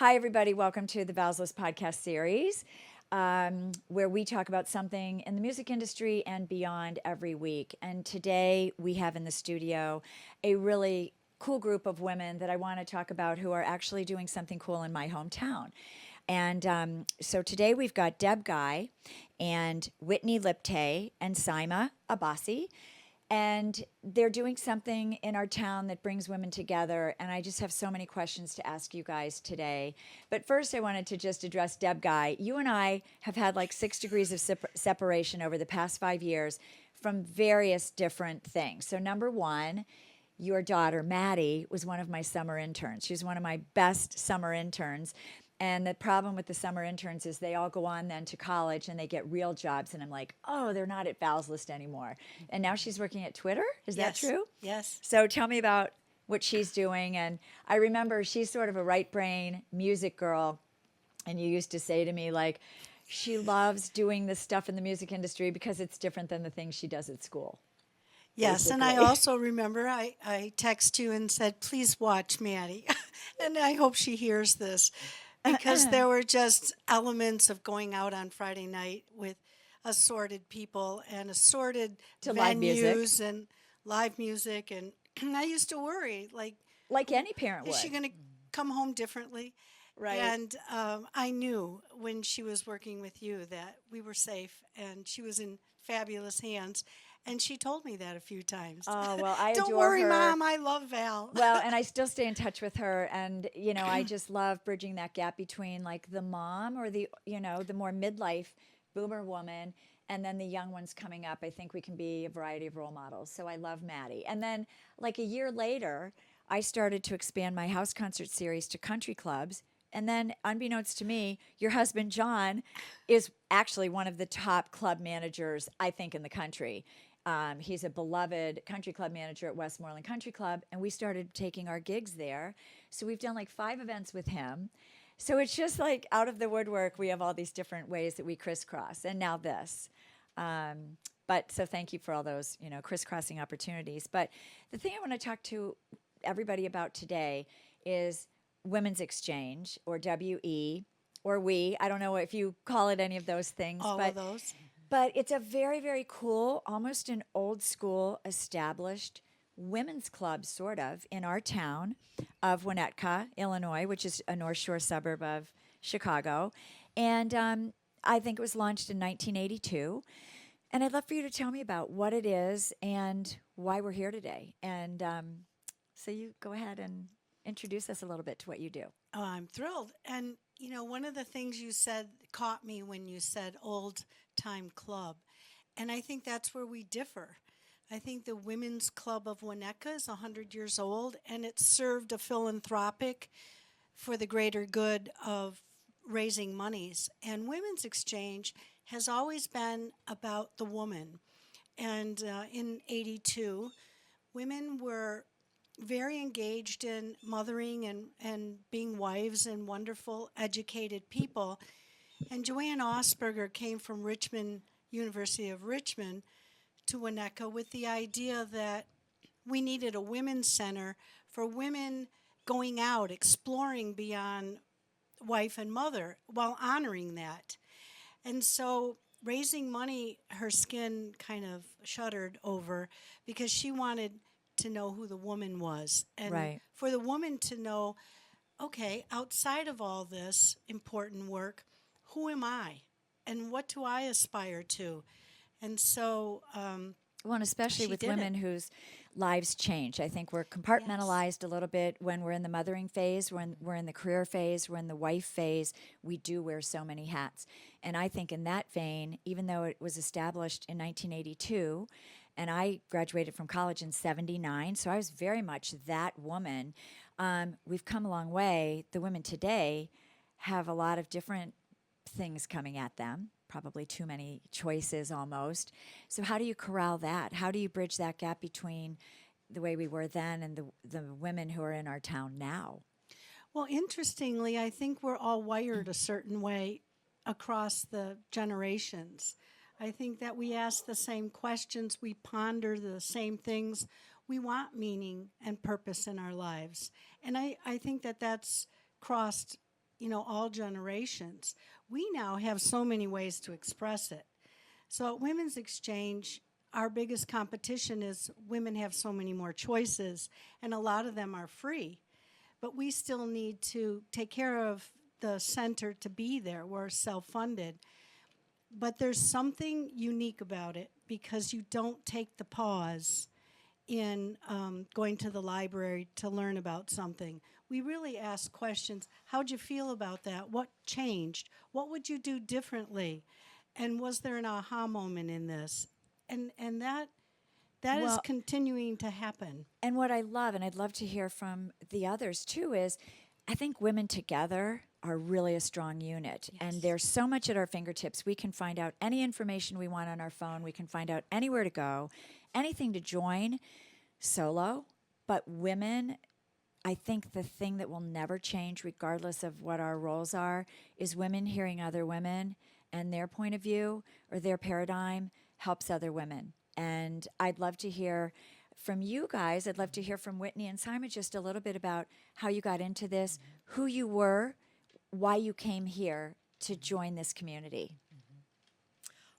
Hi, everybody. Welcome to the Valslist podcast series, where we talk about something in the music industry and beyond every week. And today we have in the studio a really cool group of women that I want to talk about who are actually doing something cool in my hometown. And so today we've got Deb Guy and Whitney Liptay and Saima Abbasi. And they're doing something in our town that brings women together. And I just have so many questions to ask you guys today. But first, I wanted to just address Deb Guy. You and I have had like 6 degrees of separation over the past 5 years from various different things. So, number one, your daughter, Maddie, was one of my summer interns. She was one of my best summer interns. And the problem with the summer interns is they all go on then to college and they get real jobs. And I'm like, oh, they're not at Valslist anymore. And now she's working at Twitter. Is that true? Yes. So tell me about what she's doing. And I remember she's sort of a right brain music girl. And you used to say to me, like, she loves doing this stuff in the music industry because it's different than the things she does at school. Yes, and I Basically. also remember I text you and said, please watch Maddie. And I hope she hears this because there were just elements of going out on Friday night with assorted people and assorted To live music. venues and live music. And I used to worry, Like any parent is she would. going to come home differently? Right. And I knew when she was working with you that we were safe and she was in fabulous hands. And she told me that a few times. Oh, well, I Don't adore worry, her. Mom, I love Val. Well, and I still stay in touch with her. And, you know, I just love bridging that gap between like the mom or the, you know, the more midlife boomer woman and then the young ones coming up. I think we can be a variety of role models. So I love Maddie. And then like a year later, I started to expand my house concert series to country clubs. And then, unbeknownst to me, your husband, John, is actually one of the top club managers, I think, in the country. He's a beloved country club manager at Westmoreland Country Club, and we started taking our gigs there. So we've done like 5 events with him. So it's just like out of the woodwork, we have all these different ways that we crisscross, and now this. But so thank you for all those, you know, crisscrossing opportunities. But the thing I want to talk to everybody about today is Women's Exchange, or WE, or we. I don't know if you call it any of those things, All of those. but it's a very, very cool, almost an old school, established women's club, sort of, in our town of Winnetka, Illinois, which is a North Shore suburb of Chicago. And I think it was launched in 1982. And I'd love for you to tell me about what it is and why we're here today. And so you go ahead and introduce us a little bit to what you do. Oh, I'm thrilled. And, you know, one of the things you said caught me when you said old time club. And I think that's where we differ. I think the Women's Club of Winnetka is 100 years old, and it served a philanthropic for the greater good of raising monies. And Women's Exchange has always been about the woman. And in 82, women were very engaged in mothering and being wives and wonderful, educated people. And Joanne Osberger came from Richmond, University of Richmond, to Winnetka with the idea that we needed a women's center for women going out, exploring beyond wife and mother while honoring that. And so raising money, her skin kind of shuddered over because she wanted to know who the woman was. And Right. for the woman to know, okay, outside of all this important work, who am I? And what do I aspire to? And so Well, and especially she with did women it. whose lives change. I think we're compartmentalized a little bit when we're in the mothering phase, when we're in the career phase, we're in the wife phase. We do wear so many hats. And I think in that vein, even though it was established in 1982, and I graduated from college in 79, so I was very much that woman. We've come a long way. The women today have a lot of different things coming at them, probably too many choices almost. So how do you corral that? How do you bridge that gap between the way we were then and the women who are in our town now? Well, interestingly, I think we're all wired a certain way across the generations. I think that we ask the same questions, we ponder the same things. We want meaning and purpose in our lives. And I think that that's crossed all generations. We now have so many ways to express it. So at Women's Exchange, our biggest competition is women have so many more choices, and a lot of them are free. But we still need to take care of the center to be there. We're self-funded. But there's something unique about it because you don't take the pause in going to the library to learn about something. We really ask questions. How'd you feel about that? What changed? What would you do differently? And was there an aha moment in this? And that is Well, continuing to happen. and what I love, and I'd love to hear from the others too, is I think women together are really a strong unit. And there's so much at our fingertips. We can find out any information we want on our phone. We can find out anywhere to go, anything to join solo. But women, I think the thing that will never change, regardless of what our roles are, is women hearing other women and their point of view or their paradigm helps other women. And I'd love to hear from you guys. I'd love to hear from Whitney and Simon just a little bit about how you got into this, who you were, why you came here to join this community.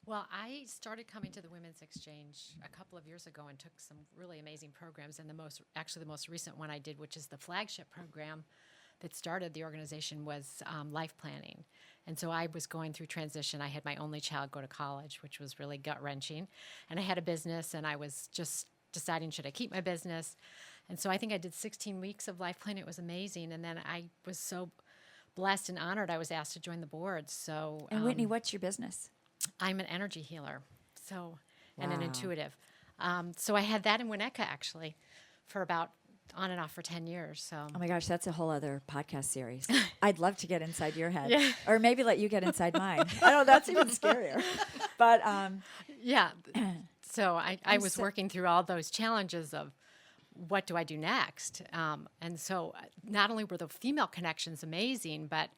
Well, I started coming to the Women's Exchange a couple of years ago and took some really amazing programs. And the most recent one I did, which is the flagship program that started the organization, was life planning. And so I was going through transition. I had my only child go to college, which was really gut-wrenching. And I had a business, and I was just deciding, should I keep my business? And so I think I did 16 weeks of life planning. It was amazing. And then I was so blessed and honored I was asked to join the board. So And Whitney, what's your business? I'm an energy healer, and an Wow. intuitive. So I had that in Winnetka, actually, for about on and off for 10 years. So Oh my gosh, that's a whole other podcast series. I'd love to get inside your head. Yeah. Or maybe let you get inside mine. I know that's even scarier. But yeah, so I was so- working through all those challenges of what do I do next? And so not only were the female connections amazing, but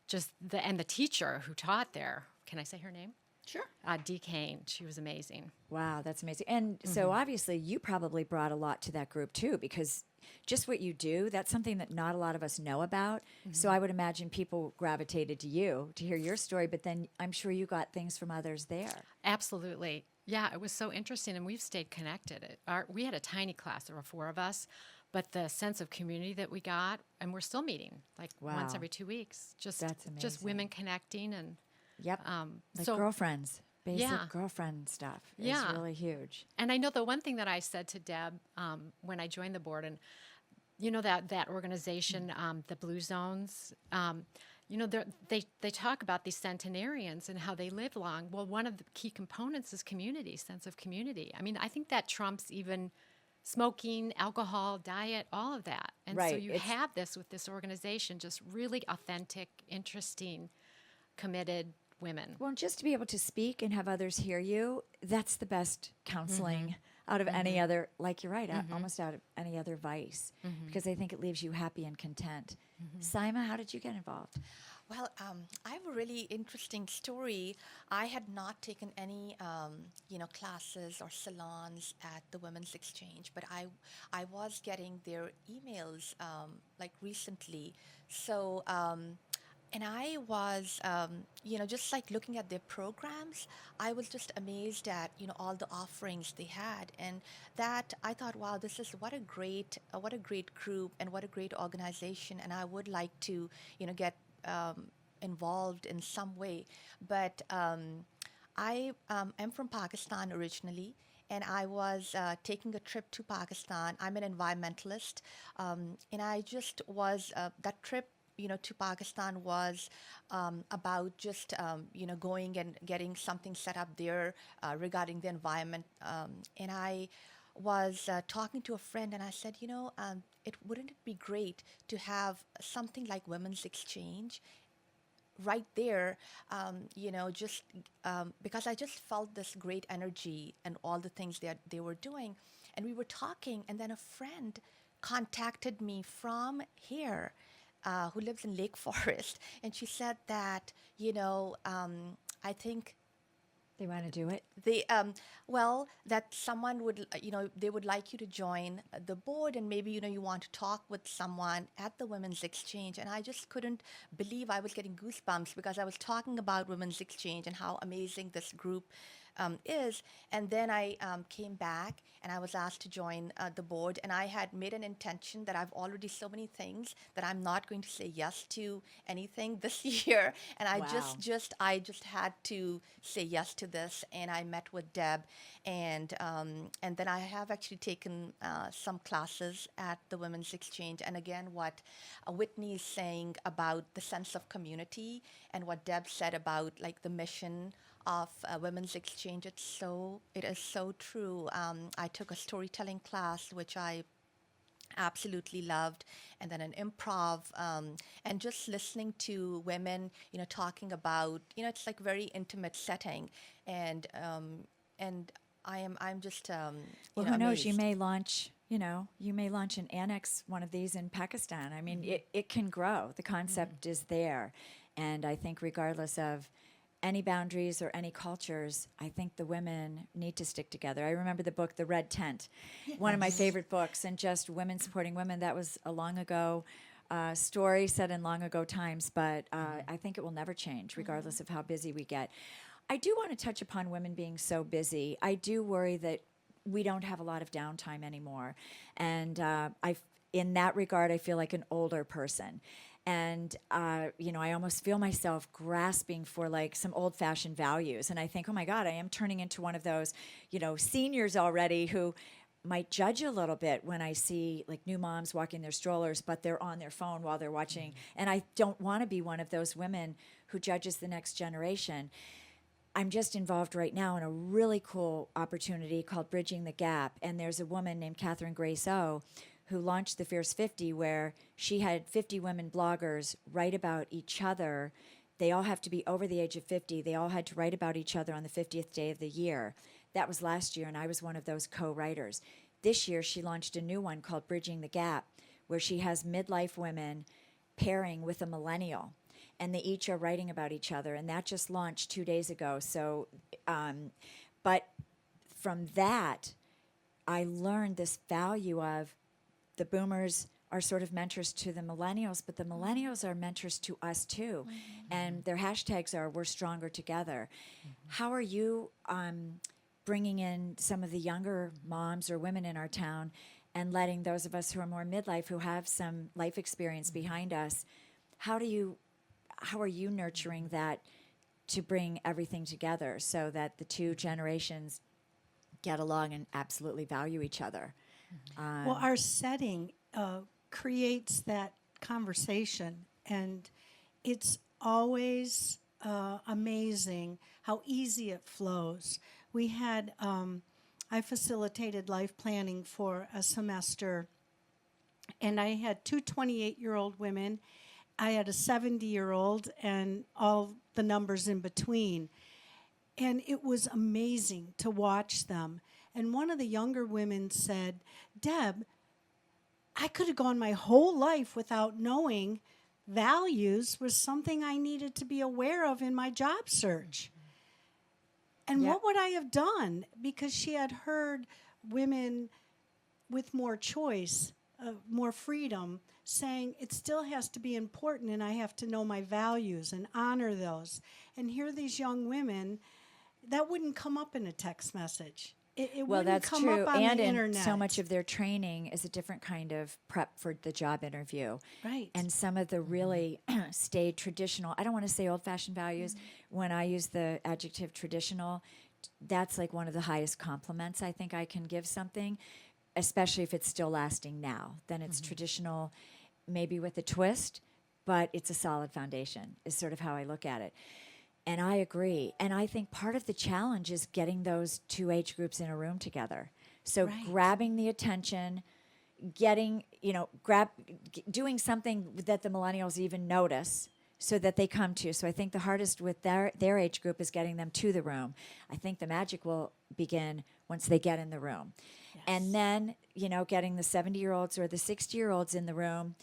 just the teacher who taught there. Can I say her name? Sure. Dee Kane. She was amazing. wow, that's amazing. And so obviously you probably brought a lot to that group too, because just what you do, that's something that not a lot of us know about. So I would imagine people gravitated to you to hear your story, but then I'm sure you got things from others there. Absolutely. Yeah, it was so interesting, and we've stayed connected. We had a tiny class. There were 4 of us, but the sense of community that we got, and we're still meeting like once Wow. every 2 weeks. Just That's just amazing. women connecting and Yep. Like so girlfriends. Basic Yeah. girlfriend stuff is Yeah. really huge. And I know the one thing that I said to Deb when I joined the board, and that organization, the Blue Zones, they talk about these centenarians and how they live long. Well, one of the key components is community, sense of community. I mean, I think that trumps even smoking, alcohol, diet, all of that. And so Right, you it's- have this with this organization, just really authentic, interesting, committed women. Well, just to be able to speak and have others hear you, that's the best counseling out of any other, like you're right, almost out of any other vice, because I think it leaves you happy and content. Sima, how did you get involved? Well, I have a really interesting story. I had not taken any, classes or salons at the Women's Exchange, but I was getting their emails like recently. So, and I was, just like looking at their programs, I was just amazed at, all the offerings they had. And that I thought, wow, this is what a great group and what a great organization. And I would like to, get involved in some way. But I am from Pakistan originally. And I was taking a trip to Pakistan. I'm an environmentalist. And I just was, that trip to Pakistan was about just, going and getting something set up there regarding the environment. And I was talking to a friend, and I said, wouldn't it be great to have something like Women's Exchange right there, just because I just felt this great energy and all the things that they were doing. And we were talking, and then a friend contacted me from here who lives in Lake Forest, and she said that, I think They want to do it. They well, that someone would they would like you to join the board, and maybe you want to talk with someone at the women's exchange. And I just couldn't believe, I was getting goosebumps because I was talking about women's exchange and how amazing this group is. And then I came back and I was asked to join the board, and I had made an intention that I've already so many things that I'm not going to say yes to anything this year. And I Wow. just had to say yes to this. And I met with Deb, and then I have actually taken some classes at the Women's Exchange. And again, what Whitney is saying about the sense of community, and what Deb said about like the mission of Women's Exchange, it is so true. I took a storytelling class, which I absolutely loved, and then an improv, and just listening to women talking about, it's like very intimate setting. And I'm just Well, who knows? amazed. You may launch an annex one of these in Pakistan. I mean, it can grow. The concept is there. And I think regardless of any boundaries or any cultures, I think the women need to stick together. I remember the book, The Red Tent, one of my favorite books, and just women supporting women. That was a long ago story set in long ago times, but I think it will never change regardless of how busy we get. I do want to touch upon women being so busy. I do worry that we don't have a lot of downtime anymore. And in that regard, I feel like an older person. And, I almost feel myself grasping for like some old fashioned values. And I think, oh my God, I am turning into one of those, seniors already who might judge a little bit when I see like new moms walking their strollers, but they're on their phone while they're watching. And I don't want to be one of those women who judges the next generation. I'm just involved right now in a really cool opportunity called Bridging the Gap. And there's a woman named Catherine Grace O who launched the Fierce 50, where she had 50 women bloggers write about each other. They all have to be over the age of 50. They all had to write about each other on the 50th day of the year. That was last year, and I was one of those co-writers. This year, she launched a new one called Bridging the Gap, where she has midlife women pairing with a millennial, and they each are writing about each other, and that just launched 2 days ago. So, but from that, I learned this value of the boomers are sort of mentors to the millennials, but the millennials are mentors to us too. And their hashtags are "We're Stronger Together." How are you bringing in some of the younger moms or women in our town and letting those of us who are more midlife, who have some life experience behind us, how are you nurturing that to bring everything together so that the two generations get along and absolutely value each other? Well, our setting creates that conversation, and it's always amazing how easy it flows. We had, I facilitated life planning for a semester, and I had two 28-year-old women. I had a 70-year-old and all the numbers in between. And it was amazing to watch them. And one of the younger women said, "Deb, I could have gone my whole life without knowing values was something I needed to be aware of in my job search. And Yep. what would I have done?" Because she had heard women with more choice, more freedom, saying it still has to be important and I have to know my values and honor those. And here these young women, that wouldn't come up in a text message. It Well, wouldn't that's come true. up on And the in internet. so much of their training is a different kind of prep for the job interview. Right. And some of the really stayed traditional, I don't want to say old fashioned values. When I use the adjective traditional, that's like one of the highest compliments I think I can give something, especially if it's still lasting now. Then it's traditional, maybe with a twist, but it's a solid foundation, is sort of how I look at it. And I agree. And I think part of the challenge is getting those two age groups in a room together. So Right. grabbing the attention, doing something that the millennials even notice so that they come to. So I think the hardest with their age group is getting them to the room. I think the magic will begin once they get in the room. And then, getting the 70-year-olds or the 60-year-olds in the room,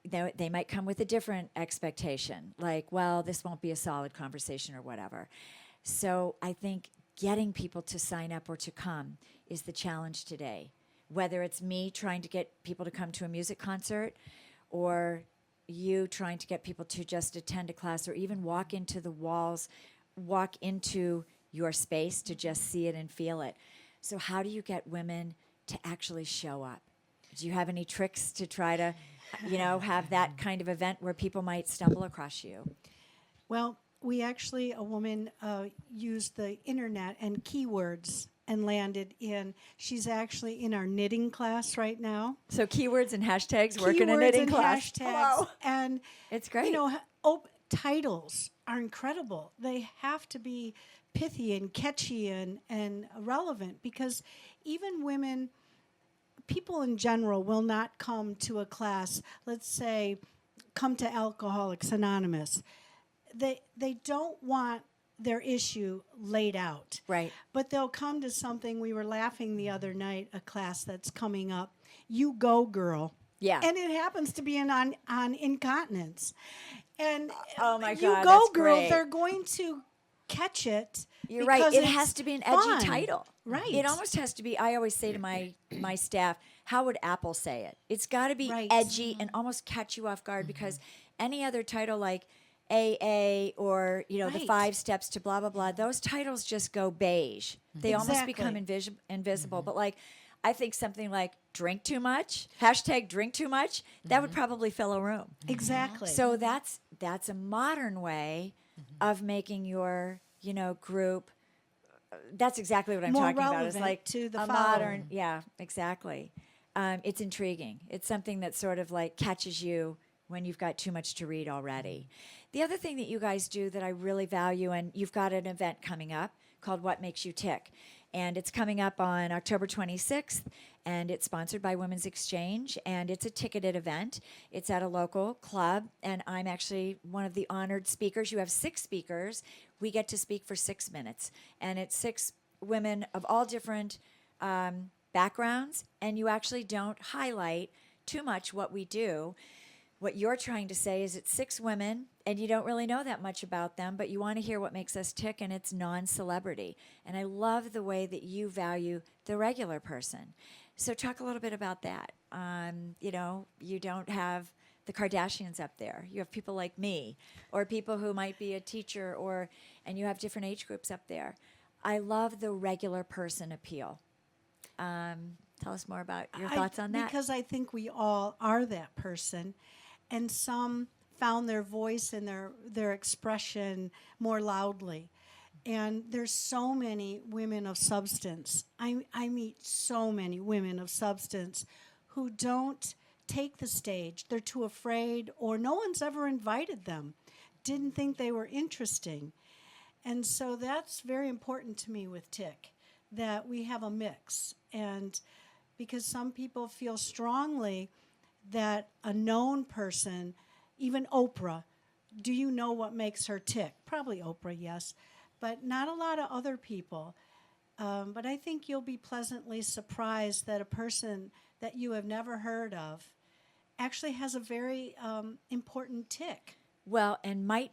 they might come with a different expectation, like, well, this won't be a solid conversation or whatever. So I think getting people to sign up or to come is the challenge today. Whether it's me trying to get people to come to a music concert, or you trying to get people to just attend a class, or even walk into the walls, walk into your space to just see it and feel it. So how do you get women to actually show up? Do you have any tricks to try to, have that kind of event where people might stumble across you? Well, a woman used the internet and keywords and landed in. She's actually in our knitting class right now. So keywords and hashtags work in a Keywords knitting and class. hashtags. Hello. And It's great. titles are incredible. They have to be pithy and catchy and relevant, because even people in general will not come to a class, let's say, come to Alcoholics Anonymous. They don't want their issue laid out. Right. But they'll come to something. We were laughing the other night, a class that's coming up, You Go Girl. Yeah. And it happens to be on incontinence. And Oh my You God, Go that's Girl, great. they're going to catch it. You're right. because It it's has to be an fun. edgy title. Right. It almost has to be. I always say to my staff, how would Apple say it? It's got to be Right. edgy and almost catch you off guard, because any other title like AA or the Right. 5 steps to blah blah blah, those titles just go beige. They almost become invisible. But like, I think something like drink too much, hashtag drink too much, that would probably fill a room. Exactly. So that's a modern way of making your group. That's exactly what I'm More talking about. It's relevant like to the a following. modern, yeah, exactly. It's intriguing. It's something that sort of like catches you when you've got too much to read already. The other thing that you guys do that I really value, and you've got an event coming up called What Makes You Tick. And it's coming up on October 26th, and it's sponsored by Women's Exchange, and it's a ticketed event. It's at a local club, and I'm actually one of the honored speakers. You have 6 speakers. We get to speak for 6 minutes, and it's 6 women of all different backgrounds, and you actually don't highlight too much what we do. What you're trying to say is it's 6 women, and you don't really know that much about them, but you want to hear what makes us tick, and it's non-celebrity. And I love the way that you value the regular person. So talk a little bit about that. You don't have the Kardashians up there. You have people like me, or people who might be a teacher, and you have different age groups up there. I love the regular person appeal. Tell us more about your thoughts on that. Because I think we all are that person, and some found their voice and their expression more loudly. And there's so many women of substance. I meet so many women of substance who don't take the stage. They're too afraid, or no one's ever invited them, didn't think they were interesting. And so that's very important to me with Tick, that we have a mix. And because some people feel strongly that a known person, even Oprah, do you know what makes her tick? Probably Oprah, yes, but not a lot of other people. But I think you'll be pleasantly surprised that a person that you have never heard of actually has a very important tick. Well, and might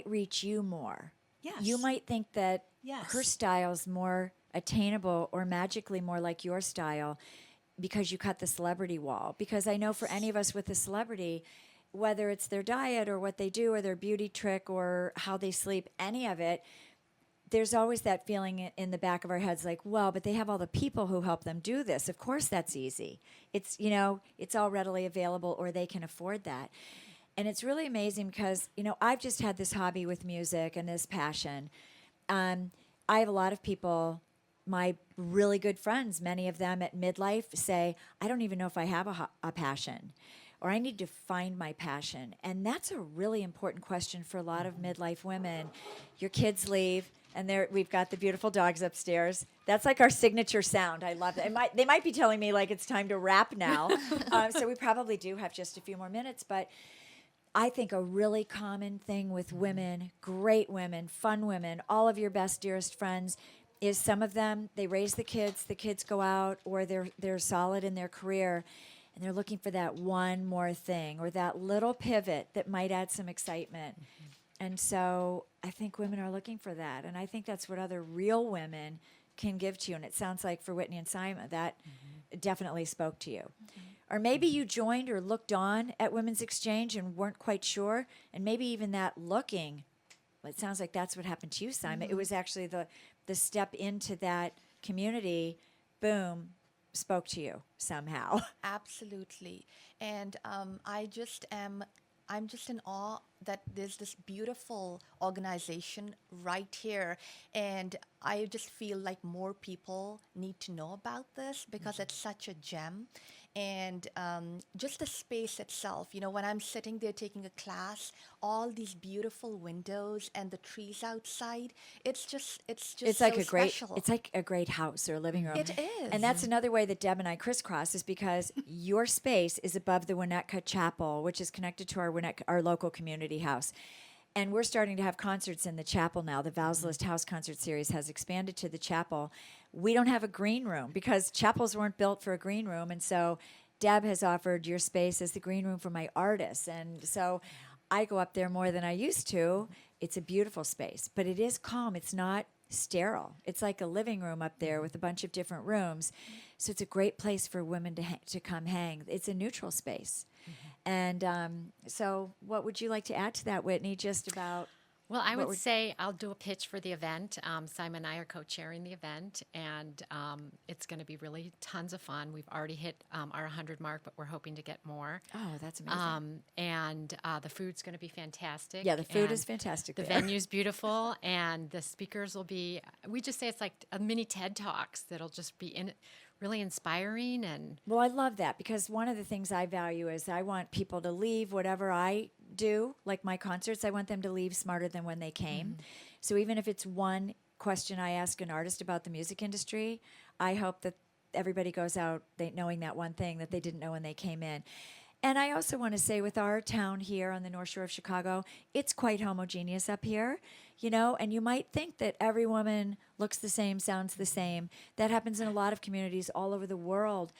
reach you more. Yes. You might think that Yes. her style's more attainable or magically more like your style because you cut the celebrity wall. Because I know for any of us with a celebrity, whether it's their diet or what they do or their beauty trick or how they sleep, any of it, there's always that feeling in the back of our heads like, well, but they have all the people who help them do this. Of course that's easy. It's, it's all readily available, or they can afford that. And it's really amazing because, I've just had this hobby with music and this passion. I have a lot of people, my really good friends, many of them at midlife say, I don't even know if I have a passion, or I need to find my passion. And that's a really important question for a lot of midlife women. Your kids leave, and we've got the beautiful dogs upstairs. That's like our signature sound. I love that. They might be telling me like it's time to wrap now. So we probably do have just a few more minutes, but I think a really common thing with women, great women, fun women, all of your best, dearest friends, is some of them, they raise the kids go out, or they're solid in their career, and they're looking for that one more thing or that little pivot that might add some excitement. And so I think women are looking for that. And I think that's what other real women can give to you. And it sounds like for Whitney and Simon, that definitely spoke to you. Or maybe you joined or looked on at Women's Exchange and weren't quite sure. And maybe even that looking, well, it sounds like that's what happened to you, Simon. It was actually the step into that community, boom, spoke to you somehow. Absolutely. And I'm just in awe that there's this beautiful organization right here. And I just feel like more people need to know about this because it's such a gem. And just the space itself, when I'm sitting there taking a class, all these beautiful windows and the trees outside, it's It's so like a great special. it's like a great house or a living room. It is. And that's another way that Deb and I crisscross is because your space is above the Winnetka Chapel, which is connected to our local community house. And we're starting to have concerts in the chapel now. The Valslist House Concert Series has expanded to the chapel. We don't have a green room because chapels weren't built for a green room. And so Deb has offered your space as the green room for my artists. And so I go up there more than I used to. It's a beautiful space, but it is calm. It's not sterile. It's like a living room up there with a bunch of different rooms. So it's a great place for women to come hang. It's a neutral space. And so what would you like to add to that, Whitney, just about... Well, I What would say I'll do a pitch for the event. Simon and I are co-chairing the event, and it's going to be really tons of fun. We've already hit our 100 mark, but we're hoping to get more. Oh, that's amazing. And the food's going to be fantastic. Yeah, the food and is fantastic The there. venue's beautiful, and the speakers will be, we just say it's like a mini TED Talks that'll just be really inspiring. And Well, I love that because one of the things I value is I want people to leave whatever I do, like my concerts, I want them to leave smarter than when they came. So even if it's one question I ask an artist about the music industry, I hope that everybody goes out knowing that one thing that they didn't know when they came in. And I also want to say with our town here on the North Shore of Chicago, it's quite homogeneous up here, and you might think that every woman looks the same, sounds the same. That happens in a lot of communities all over the world.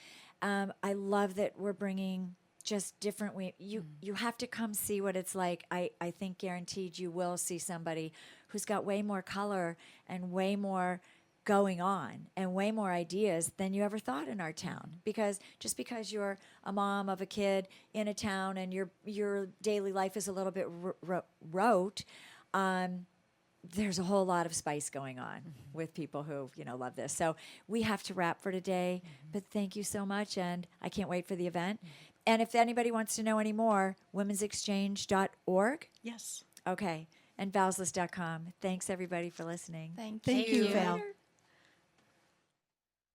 I love that we're bringing just different you have to come see what it's like. I think guaranteed you will see somebody who's got way more color and way more going on and way more ideas than you ever thought in our town. Because just because you're a mom of a kid in a town and your daily life is a little bit rote, there's a whole lot of spice going on with people who love this. So we have to wrap for today, but thank you so much, and I can't wait for the event. And if anybody wants to know any more, womensexchange.org. Yes. Okay, and valslist.com. Thanks everybody for listening. Thank Thank you, you. Val. Later.